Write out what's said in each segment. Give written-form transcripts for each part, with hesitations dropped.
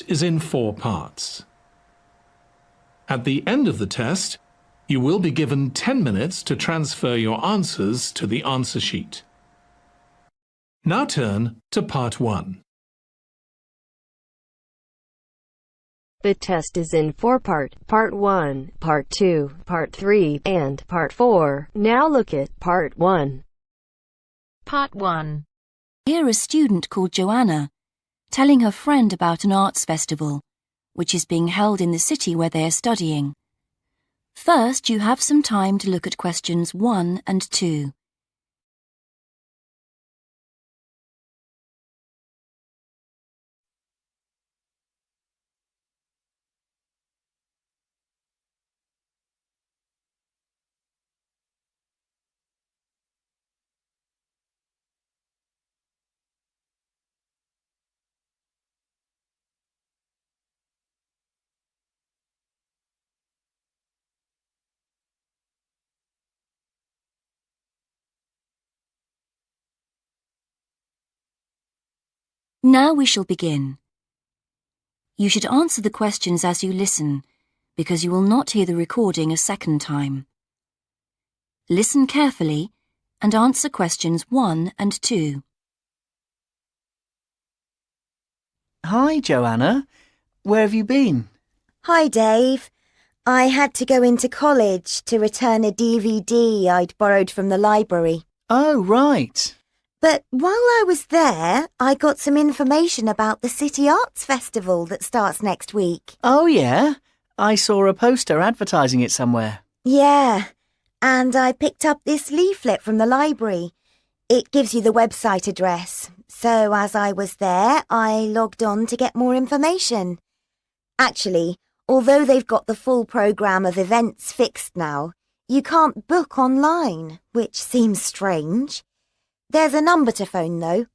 test is in 4 parts. At the end of the test, you will be given 10 minutes to transfer your answers to the answer sheet. Now turn to Part 1. The test is in 4 parts: Part 1, Part 2, Part 3, and Part 4. Now look at Part 1. Part 1. Hear a student called Joanna telling her friend about an arts festival, which is being held in the city where they are studying. First, you have some time to look at questions 1 and 2. Now we shall begin. You should answer the questions as you listen, because you will not hear the recording a second time. Listen carefully and answer questions 1 and 2. Hi, Joanna. Where have you been? Hi, Dave. I had to go into college to return a DVD I'd borrowed from the library. Oh, right. But while I was there, I got some information about the City Arts Festival that starts next week. Oh, yeah? I saw a poster advertising it somewhere. Yeah, and I picked up this leaflet from the library. It gives you the website address. So as I was there, I logged on to get more information. Actually, although they've got the full programme of events fixed now, you can't book online, which seems strange. There's a number to phone, though.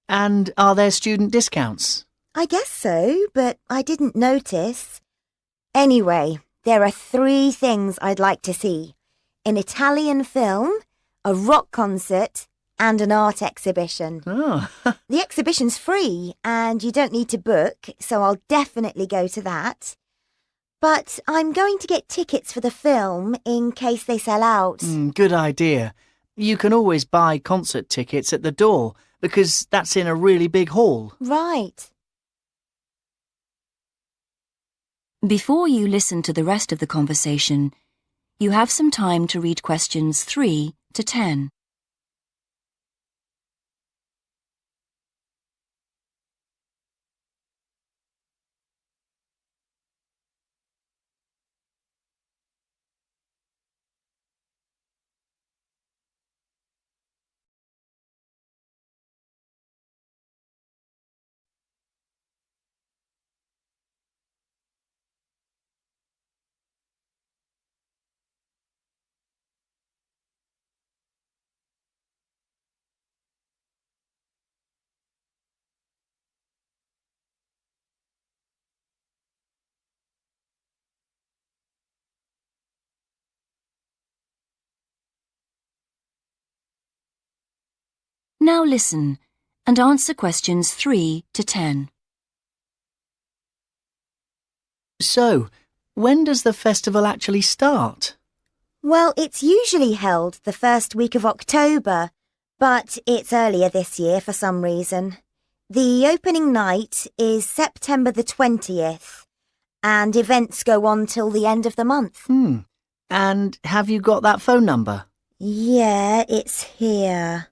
And are there student discounts? I guess so, but I didn't notice. Anyway, there are 3 things I'd like to see: an Italian film, a rock concert, and an art exhibition. Oh. The exhibition's free, and you don't need to book, so I'll definitely go to that. But I'm going to get tickets for the film in case they sell out. Good idea. You can always buy concert tickets at the door, because that's in a really big hall. Right. Before you listen to the rest of the conversation, you have some time to read questions 3 to 10. Now listen and answer questions 3 to 10. So, when does the festival actually start? Well, it's usually held the first week of October, but it's earlier this year for some reason. The opening night is September the 20th, and events go on till the end of the month. And have you got that phone number? Yeah, it's here.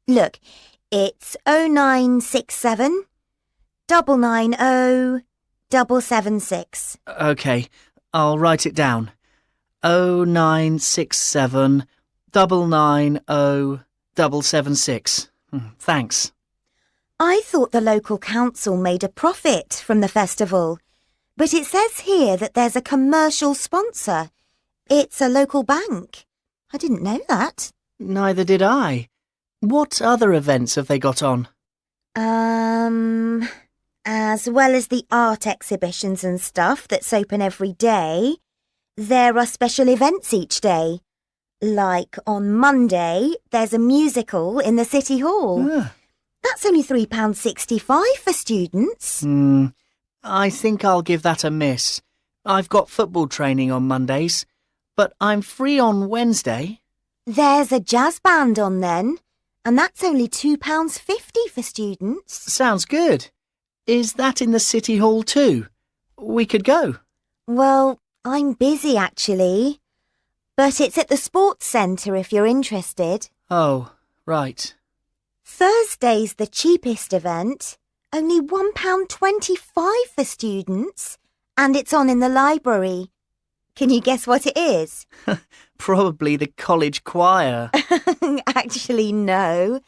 Look, it's 0967 990 776. OK, I'll write it down. 0967 990 776. Thanks. I thought the local council made a profit from the festival, but it says here that there's a commercial sponsor. It's a local bank. I didn't know that. Neither did I. What other events have they got on? As well as the art exhibitions and stuff that's open every day, there are special events each day. Like on Monday, there's a musical in the City Hall. That's only £3.65 for students. I think I'll give that a miss. I've got football training on Mondays, but I'm free on Wednesday. There's a jazz band on then, and that's only £2.50 for students. Sounds good. Is that in the City Hall too? We could go. Well, I'm busy actually, but it's at the Sports Centre if you're interested. Oh, right. Thursday's the cheapest event, only £1.25 for students, and it's on in the library. Can you guess what it is? Probably the college choir. Actually, no.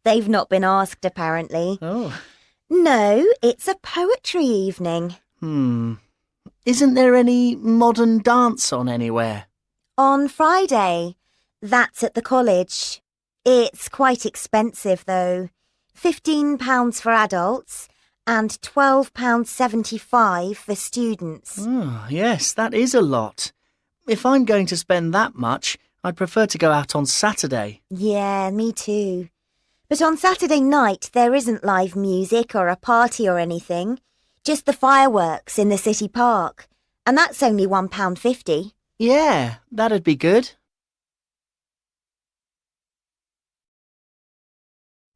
They've not been asked, apparently. Oh. No, it's a poetry evening. Isn't there any modern dance on anywhere? On Friday. That's at the college. It's quite expensive, though. £15 for adults and £12.75 for students. Oh, yes, that is a lot. If I'm going to spend that much, I'd prefer to go out on Saturday. Yeah, me too. But on Saturday night, there isn't live music or a party or anything. Just the fireworks in the city park. And that's only £1.50. Yeah, that'd be good.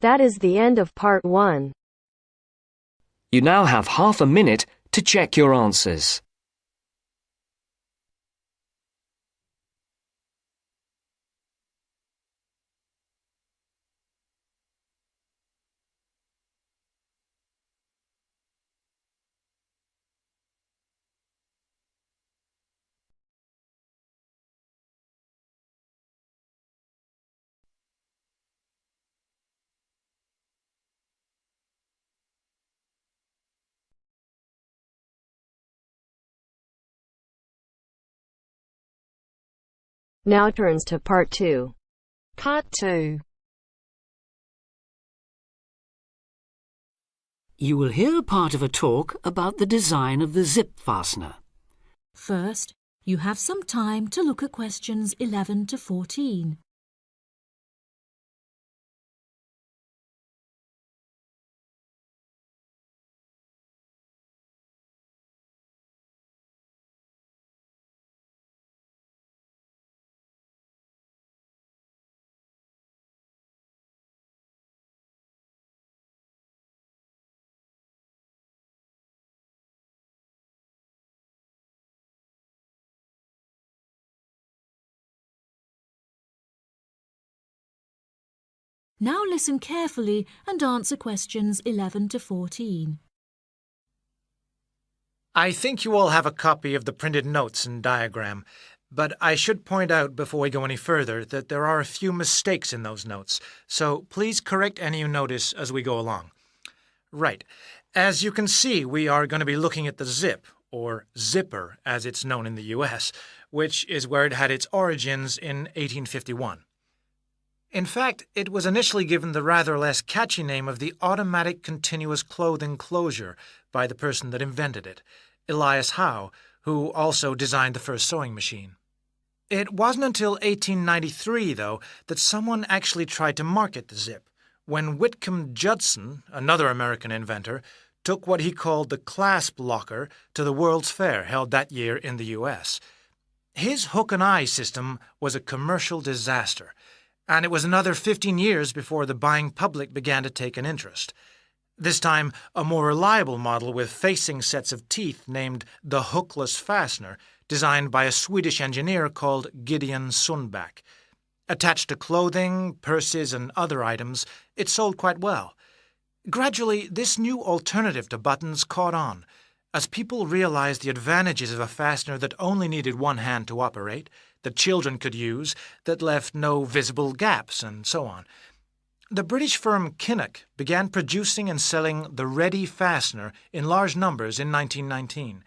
That is the end of part 1. You now have half a minute to check your answers. Now turns to part 2. Part 2. You will hear a part of a talk about the design of the zip fastener. First, you have some time to look at questions 11 to 14. Now listen carefully and answer questions 11 to 14. I think you all have a copy of the printed notes and diagram, but I should point out before we go any further that there are a few mistakes in those notes, so please correct any you notice as we go along. Right. As you can see, we are going to be looking at the zip, or zipper as it's known in the US, which is where it had its origins in 1851. In fact, it was initially given the rather less catchy name of the automatic continuous clothing closure by the person that invented it, Elias Howe, who also designed the first sewing machine. It wasn't until 1893, though, that someone actually tried to market the zip, when Whitcomb Judson, another American inventor, took what he called the clasp locker to the World's Fair held that year in the U.S. His hook and eye system was a commercial disaster, and it was another 15 years before the buying public began to take an interest. This time, a more reliable model with facing sets of teeth named the hookless fastener, designed by a Swedish engineer called Gideon Sundback. Attached to clothing, purses, and other items, it sold quite well. Gradually, this new alternative to buttons caught on, as people realized the advantages of a fastener that only needed one hand to operate, that children could use, that left no visible gaps, and so on. The British firm Kinnock began producing and selling the ready fastener in large numbers in 1919,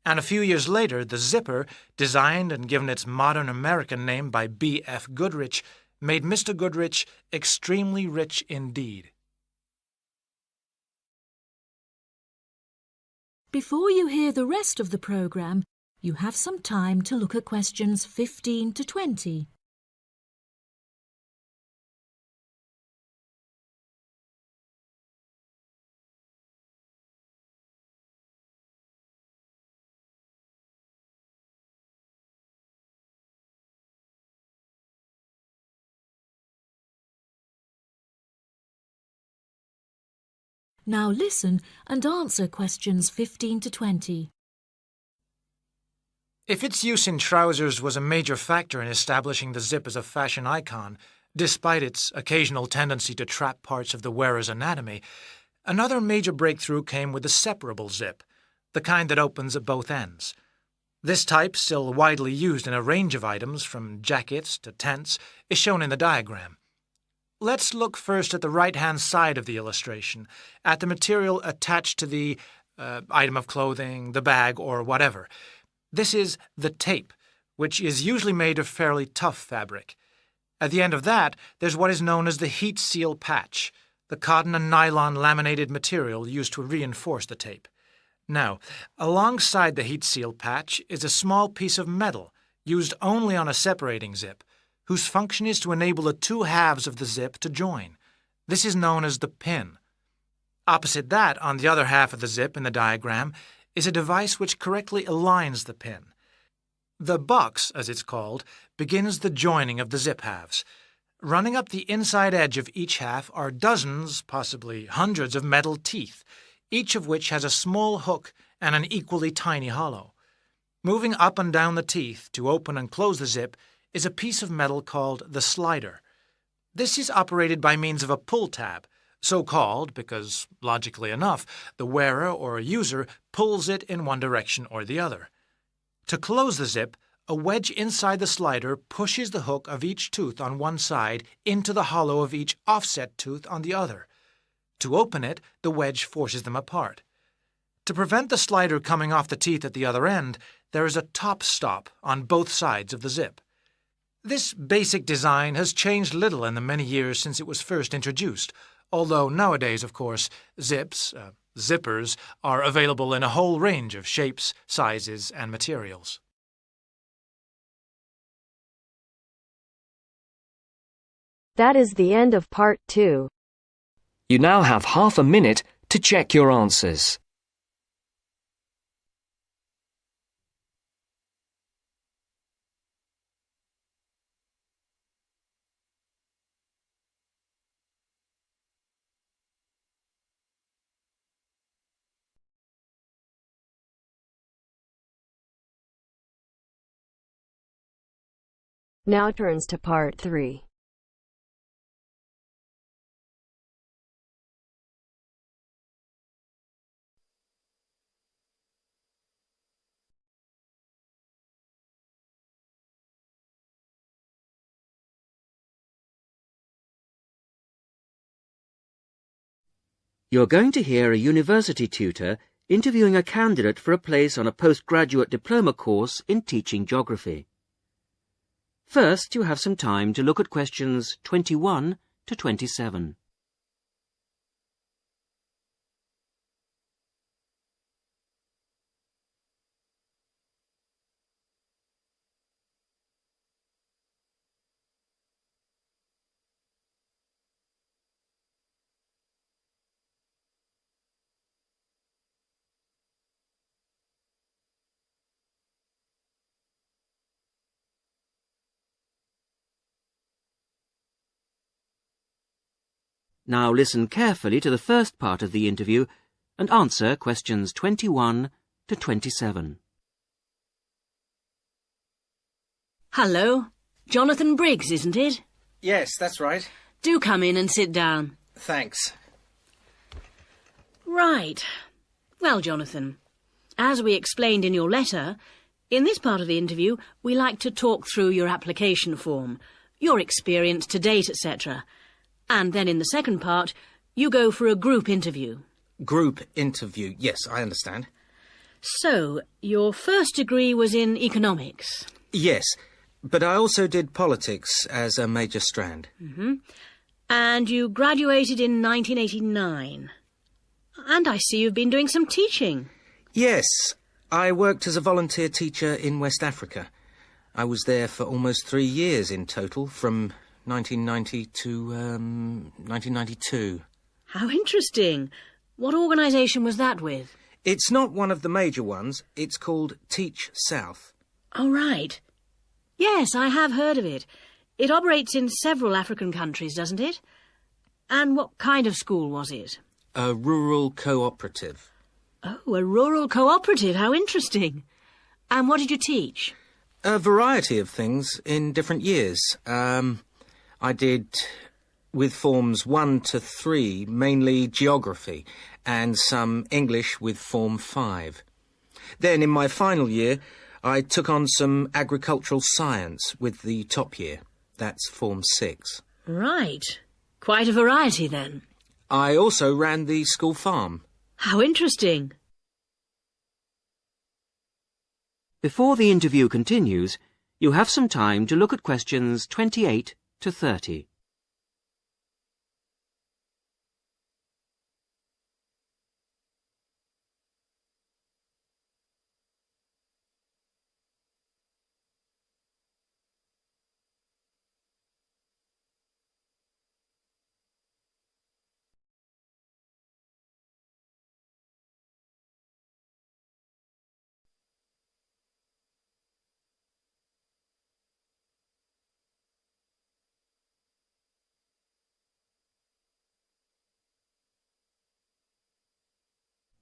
and a few years later the zipper, designed and given its modern American name by B.F. Goodrich, made Mr. Goodrich extremely rich indeed. Before you hear the rest of the programme, you have some time to look at questions 15 to 20. Now listen and answer questions 15 to 20. If its use in trousers was a major factor in establishing the zip as a fashion icon, despite its occasional tendency to trap parts of the wearer's anatomy, another major breakthrough came with the separable zip, the kind that opens at both ends. This type, still widely used in a range of items, from jackets to tents, is shown in the diagram. Let's look first at the right-hand side of the illustration, at the material attached to the item of clothing, the bag, or whatever. This is the tape, which is usually made of fairly tough fabric. At the end of that, there's what is known as the heat seal patch, the cotton and nylon laminated material used to reinforce the tape. Now, alongside the heat seal patch is a small piece of metal, used only on a separating zip, whose function is to enable the two halves of the zip to join. This is known as the pin. Opposite that, on the other half of the zip in the diagram, is a device which correctly aligns the pin. The box, as it's called, begins the joining of the zip halves. Running up the inside edge of each half are dozens, possibly hundreds of metal teeth, each of which has a small hook and an equally tiny hollow. Moving up and down the teeth to open and close the zip is a piece of metal called the slider. This is operated by means of a pull tab, so called because, logically enough, the wearer or user pulls it in one direction or the other. To close the zip, a wedge inside the slider pushes the hook of each tooth on one side into the hollow of each offset tooth on the other. To open it, the wedge forces them apart. To prevent the slider coming off the teeth at the other end, there is a top stop on both sides of the zip. This basic design has changed little in the many years since it was first introduced, although nowadays, of course, zippers, are available in a whole range of shapes, sizes, and materials. That is the end of part 2. You now have half a minute to check your answers. Now turns to part 3. You're going to hear a university tutor interviewing a candidate for a place on a postgraduate diploma course in teaching geography. First, you have some time to look at questions 21 to 27. Now listen carefully to the first part of the interview and answer questions 21 to 27. Hello. Jonathan Briggs, isn't it? Yes, that's right. Do come in and sit down. Thanks. Right. Well, Jonathan, as we explained in your letter, in this part of the interview, we like to talk through your application form, your experience to date, etc. And then in the second part, you go for a group interview. Group interview, yes, I understand. So, your first degree was in economics? Yes, but I also did politics as a major strand. Mm-hmm. And you graduated in 1989. And I see you've been doing some teaching. Yes, I worked as a volunteer teacher in West Africa. I was there for almost 3 years in total, from 1990 to 1992. How interesting. What organisation was that with? It's not one of the major ones. It's called Teach South. Oh, right. Yes, I have heard of it. It operates in several African countries, doesn't it? And what kind of school was it? A rural cooperative. Oh, a rural cooperative. How interesting. And what did you teach? A variety of things in different years. I did, with forms 1 to 3, mainly geography, and some English with form 5. Then, in my final year, I took on some agricultural science with the top year. That's form 6. Right. Quite a variety, then. I also ran the school farm. How interesting. Before the interview continues, you have some time to look at questions 28 to 30.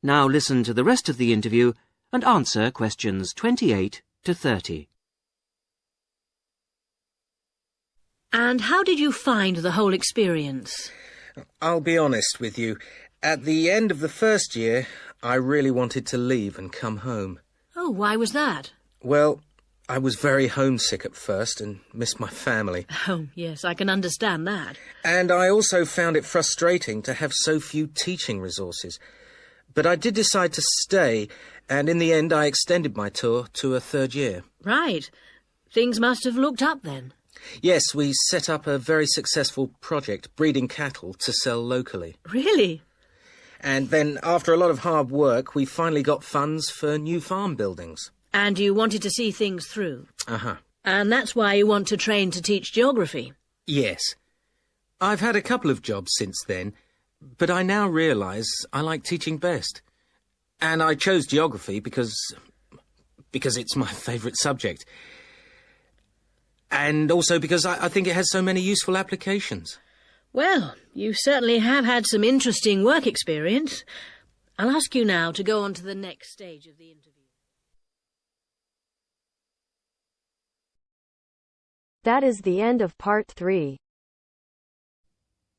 Now listen to the rest of the interview and answer questions 28 to 30. And how did you find the whole experience? I'll be honest with you. At the end of the first year, I really wanted to leave and come home. Oh, why was that? Well, I was very homesick at first and missed my family. Oh, yes, I can understand that. And I also found it frustrating to have so few teaching resources. But I did decide to stay, and in the end I extended my tour to a third year. Right. Things must have looked up then. Yes, we set up a very successful project, breeding cattle to sell locally. Really? And then, after a lot of hard work, we finally got funds for new farm buildings. And you wanted to see things through? Uh-huh. And that's why you want to train to teach geography? Yes. I've had a couple of jobs since then, but I now realise I like teaching best. And I chose geography because it's my favourite subject. And also because I think it has so many useful applications. Well, you certainly have had some interesting work experience. I'll ask you now to go on to the next stage of the interview. That is the end of part 3.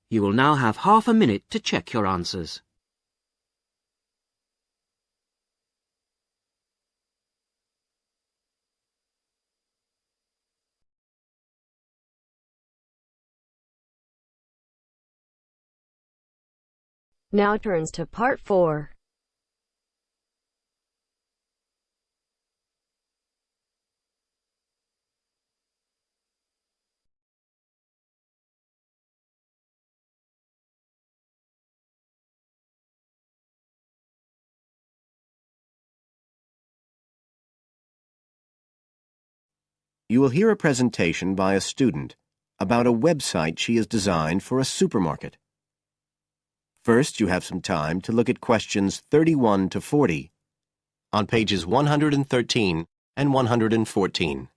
You will now have half a minute to check your answers. Now turns to part 4. You will hear a presentation by a student about a website she has designed for a supermarket. First, you have some time to look at questions 31 to 40 on pages 113 and 114.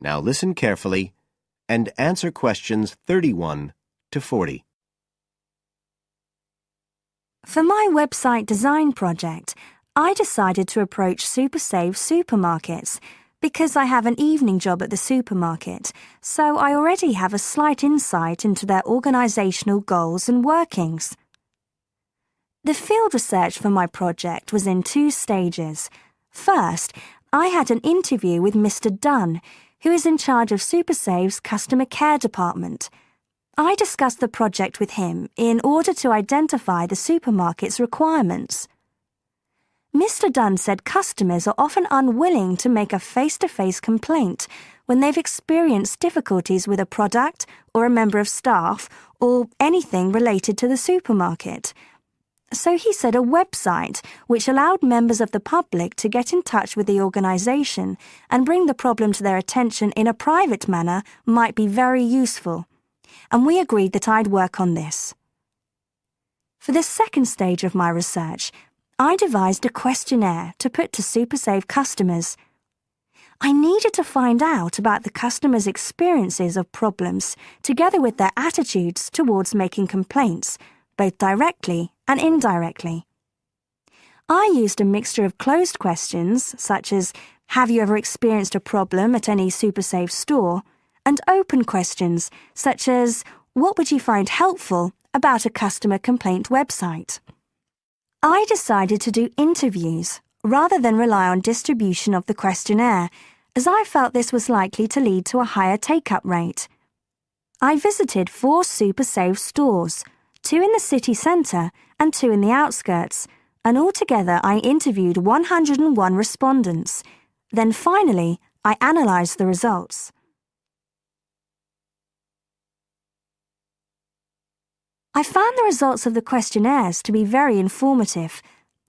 Now listen carefully and answer questions 31 to 40. For my website design project, I decided to approach SuperSave supermarkets because I have an evening job at the supermarket, so I already have a slight insight into their organisational goals and workings. The field research for my project was in 2 stages. First, I had an interview with Mr. Dunn, who is in charge of SuperSave's customer care department. I discussed the project with him in order to identify the supermarket's requirements. Mr. Dunn said customers are often unwilling to make a face-to-face complaint when they've experienced difficulties with a product or a member of staff or anything related to the supermarket. So he said a website which allowed members of the public to get in touch with the organisation and bring the problem to their attention in a private manner might be very useful, and we agreed that I'd work on this. For the second stage of my research, I devised a questionnaire to put to SuperSave customers. I needed to find out about the customers' experiences of problems together with their attitudes towards making complaints, both directly and indirectly. I used a mixture of closed questions, such as, have you ever experienced a problem at any SuperSave store? And open questions, such as, what would you find helpful about a customer complaint website? I decided to do interviews rather than rely on distribution of the questionnaire, as I felt this was likely to lead to a higher take-up rate. I visited 4 SuperSave stores, 2 in the city centre and 2 in the outskirts, and altogether I interviewed 101 respondents. Then finally, I analysed the results. I found the results of the questionnaires to be very informative.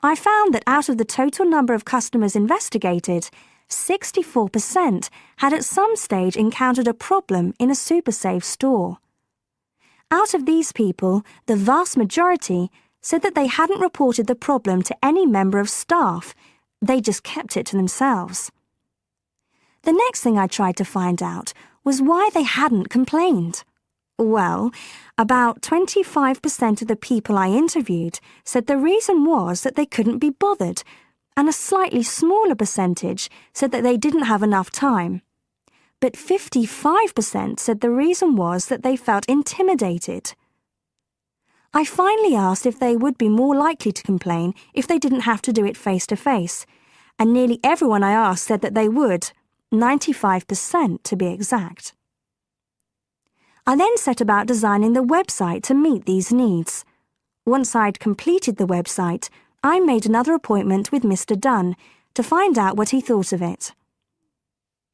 I found that out of the total number of customers investigated, 64% had at some stage encountered a problem in a SuperSave store. Out of these people, the vast majority said that they hadn't reported the problem to any member of staff. They just kept it to themselves. The next thing I tried to find out was why they hadn't complained. Well, about 25% of the people I interviewed said the reason was that they couldn't be bothered, and a slightly smaller percentage said that they didn't have enough time. But 55% said the reason was that they felt intimidated. I finally asked if they would be more likely to complain if they didn't have to do it face-to-face, and nearly everyone I asked said that they would, 95% to be exact. I then set about designing the website to meet these needs. Once I'd completed the website, I made another appointment with Mr. Dunn to find out what he thought of it.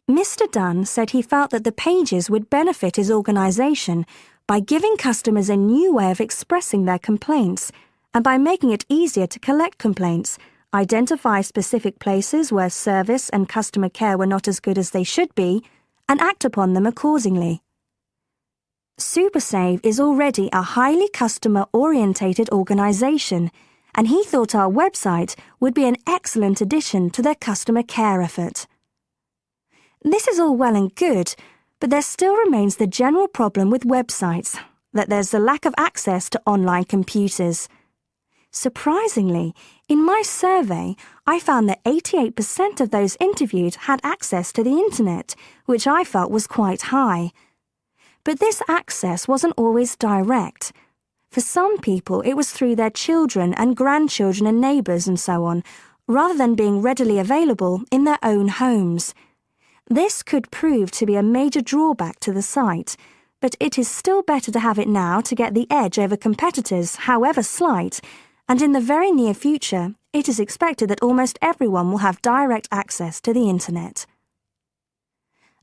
Mr. Dunn said he felt that the pages would benefit his organisation by giving customers a new way of expressing their complaints and by making it easier to collect complaints, identify specific places where service and customer care were not as good as they should be, and act upon them accordingly. SuperSave is already a highly customer-orientated organisation, and he thought our website would be an excellent addition to their customer care effort. This is all well and good, but there still remains the general problem with websites, that there's the lack of access to online computers. Surprisingly, in my survey, I found that 88% of those interviewed had access to the internet, which I felt was quite high. But this access wasn't always direct. For some people, it was through their children and grandchildren and neighbours and so on, rather than being readily available in their own homes. This could prove to be a major drawback to the site, but it is still better to have it now to get the edge over competitors, however slight, and in the very near future, it is expected that almost everyone will have direct access to the internet.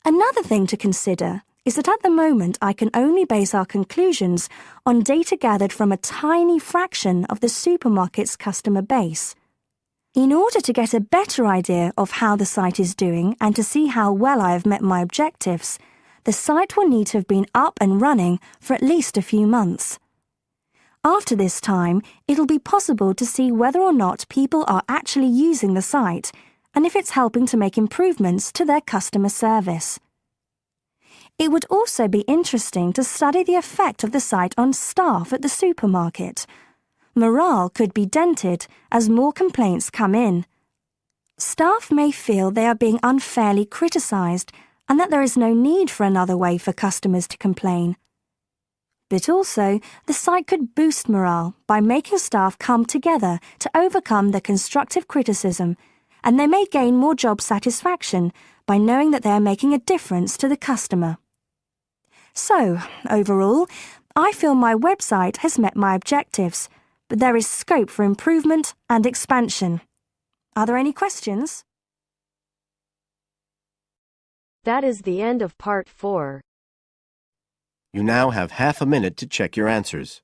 Another thing to consider is that at the moment I can only base our conclusions on data gathered from a tiny fraction of the supermarket's customer base. In order to get a better idea of how the site is doing and to see how well I have met my objectives, the site will need to have been up and running for at least a few months. After this time, it'll be possible to see whether or not people are actually using the site and if it's helping to make improvements to their customer service. It would also be interesting to study the effect of the site on staff at the supermarket. Morale could be dented as more complaints come in. Staff may feel they are being unfairly criticised and that there is no need for another way for customers to complain. But also, the site could boost morale by making staff come together to overcome the constructive criticism, and they may gain more job satisfaction by knowing that they are making a difference to the customer. So, overall, I feel my website has met my objectives, but there is scope for improvement and expansion. Are there any questions? That is the end of part 4. You now have half a minute to check your answers.